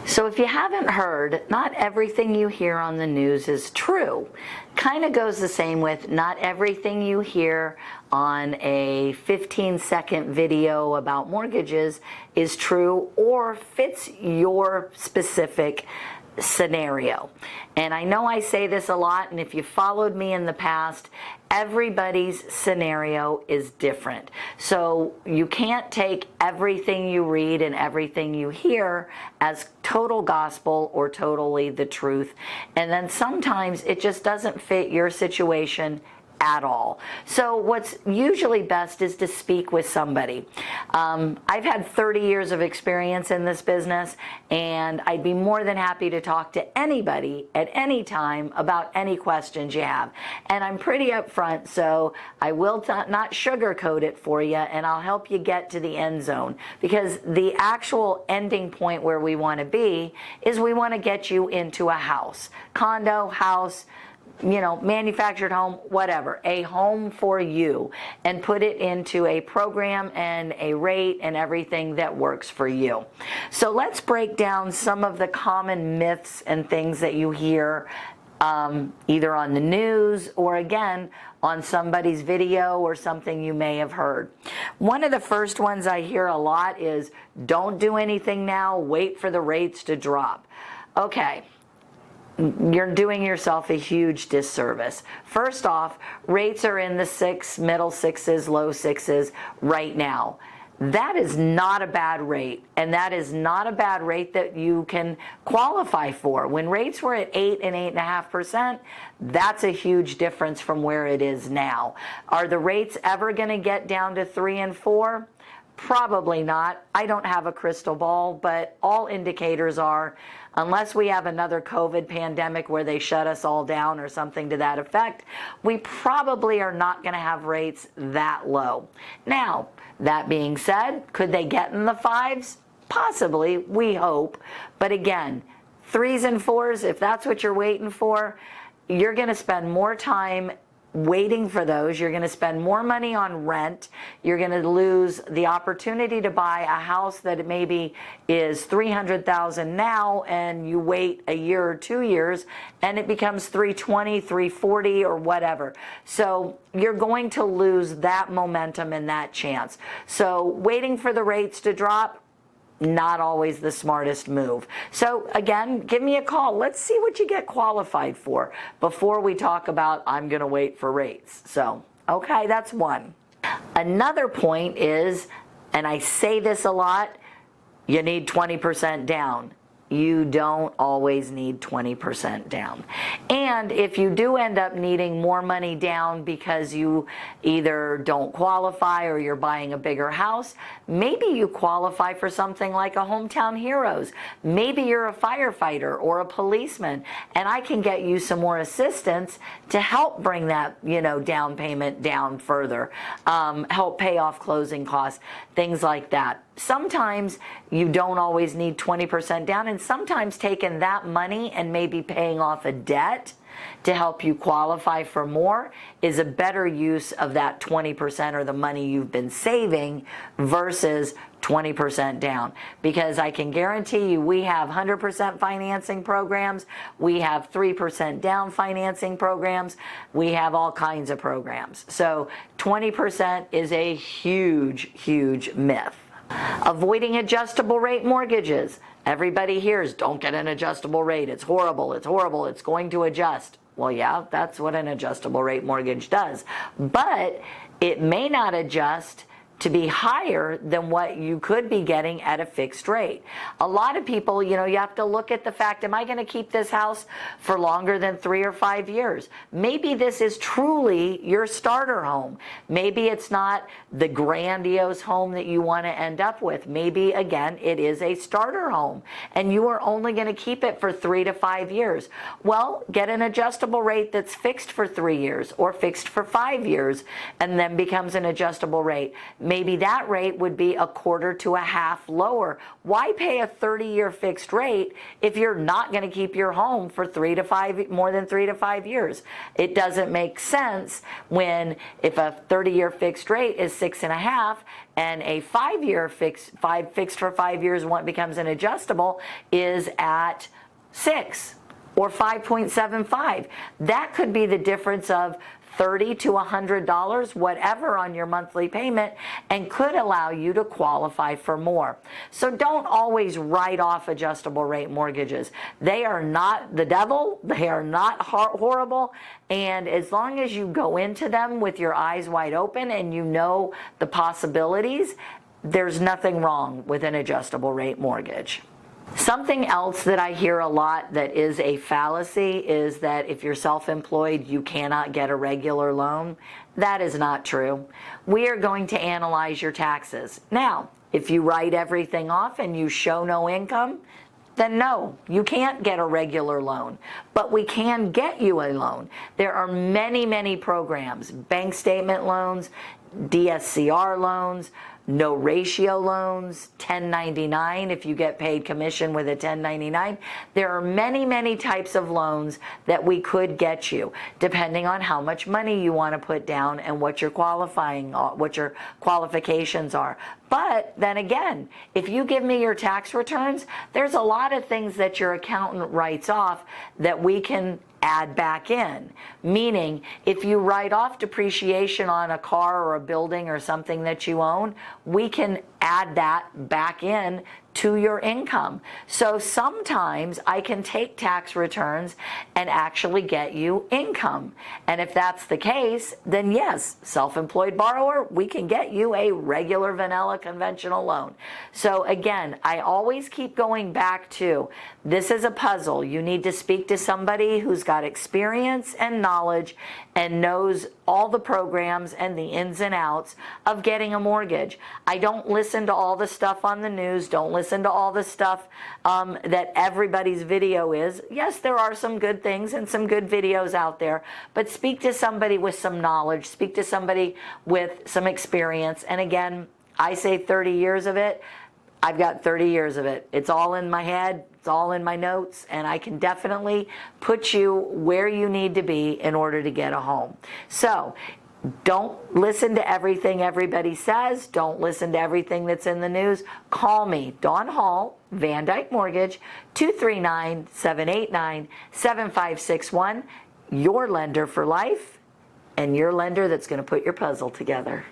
So if you haven't heard, not everything you hear on the news is true. Kind of goes the same with not everything you hear on a 15-second video about mortgages is true or fits your specific scenario. And I know I say this a lot, and if you followed me in the past, everybody's scenario is different. So you can't take everything you read and everything you hear as total gospel or totally the truth. And then sometimes it just doesn't fit your situation at all. So what's usually best is to speak with somebody. I've had 30 years of experience in this business, and I'd be more than happy to talk to anybody at any time about any questions you have. And I'm pretty upfront, so I will not sugarcoat it for you, and I'll help you get to the end zone, because the actual ending point where we want to be is we want to get you into a house, condo, house, you know, manufactured home, whatever, a home for you, and put it into a program and a rate and everything that works for you. So let's break down some of the common myths and things that you hear either on the news or again on somebody's video or something you may have heard. One of the first ones I hear a lot is, don't do anything now, wait for the rates to drop. Okay. You're doing yourself a huge disservice. First off, rates are in the middle sixes, low sixes right now. That is not a bad rate, and that is not a bad rate that you can qualify for. When rates were at 8 and 8.5%, that's a huge difference from where it is now. Are the rates ever going to get down to 3 and 4? Probably not. I don't have a crystal ball, but all indicators are, unless we have another COVID pandemic where they shut us all down or something to that effect, we probably are not going to have rates that low. Now, that being said, could they get in the 5s? Possibly, we hope. But again, 3s and 4s, if that's what you're waiting for, you're going to spend more time waiting for those. You're going to spend more money on rent. You're going to lose the opportunity to buy a house that maybe is $300,000 now, and you wait a year or 2 years and it becomes $320,000, $340,000 or whatever. So you're going to lose that momentum and that chance. So waiting for the rates to drop, not always the smartest move. So again, give me a call. Let's see what you get qualified for before we talk about I'm going to wait for rates. So, okay, that's one. Another point is, and I say this a lot, you need 20% down. You don't always need 20% down. And if you do end up needing more money down because you either don't qualify or you're buying a bigger house, maybe you qualify for something like a Hometown Heroes. Maybe you're a firefighter or a policeman, and I can get you some more assistance to help bring that, you know, down payment down further, help pay off closing costs, things like that. Sometimes you don't always need 20% down, and sometimes taking that money and maybe paying off a debt to help you qualify for more is a better use of that 20% or the money you've been saving versus 20% down. Because I can guarantee you, we have 100% financing programs, we have 3% down financing programs, we have all kinds of programs. So 20% is a huge, huge myth. Avoiding adjustable rate mortgages. Everybody hears, don't get an adjustable rate. It's horrible. It's horrible. It's going to adjust. Well, yeah, that's what an adjustable rate mortgage does. But it may not adjust to be higher than what you could be getting at a fixed rate. A lot of people, you know, you have to look at the fact, am I going to keep this house for longer than 3 or 5 years? Maybe this is truly your starter home. Maybe it's not the grandiose home that you want to end up with. Maybe, again, it is a starter home, and you are only going to keep it for 3 to 5 years. Well, get an adjustable rate that's fixed for 3 years or fixed for 5 years, and then becomes an adjustable rate. maybe that rate would be a quarter to a half lower. Why pay a 30-year fixed rate if you're not going to keep your home for more than 3 to 5 years? It doesn't make sense when, if a 30-year fixed rate is 6.5 and a 5-year fixed for 5 years becomes an adjustable is at 6 or 5.75. That could be the difference of $30 to $100, whatever, on your monthly payment, and could allow you to qualify for more. So don't always write off adjustable rate mortgages. They are not the devil. They are not horrible. And as long as you go into them with your eyes wide open and you know the possibilities, there's nothing wrong with an adjustable rate mortgage. Something else that I hear a lot that is a fallacy is that if you're self-employed, you cannot get a regular loan. That is not true. We are going to analyze your taxes. Now, if you write everything off and you show no income, then no, you can't get a regular loan, but we can get you a loan. There are many, many programs: bank statement loans, DSCR loans, no ratio loans, 1099 if you get paid commission with a 1099. There are many, many types of loans that we could get you, depending on how much money you want to put down and what your qualifications are. But then again, if you give me your tax returns, there's a lot of things that your accountant writes off that we can add back in. Meaning, if you write off depreciation on a car or a building or something that you own, we can add that back in to your income. So sometimes I can take tax returns and actually get you income. And if that's the case, then yes, self-employed borrower, we can get you a regular vanilla conventional loan. So again, I always keep going back to, this is a puzzle. You need to speak to somebody who's got experience and knowledge and knows all the programs and the ins and outs of getting a mortgage. I don't listen to all the stuff on the news. Don't listen to all the stuff that everybody's video is. Yes, there are some good things and some good videos out there, but speak to somebody with some knowledge. Speak to somebody with some experience. And again, I say 30 years of it. I've got 30 years of it. It's all in my head. It's all in my notes, and I can definitely put you where you need to be in order to get a home. So don't listen to everything everybody says. Don't listen to everything that's in the news. Call me, Dawn Hall, Van Dyke Mortgage, 239-789-7561, your lender for life, and your lender that's going to put your puzzle together.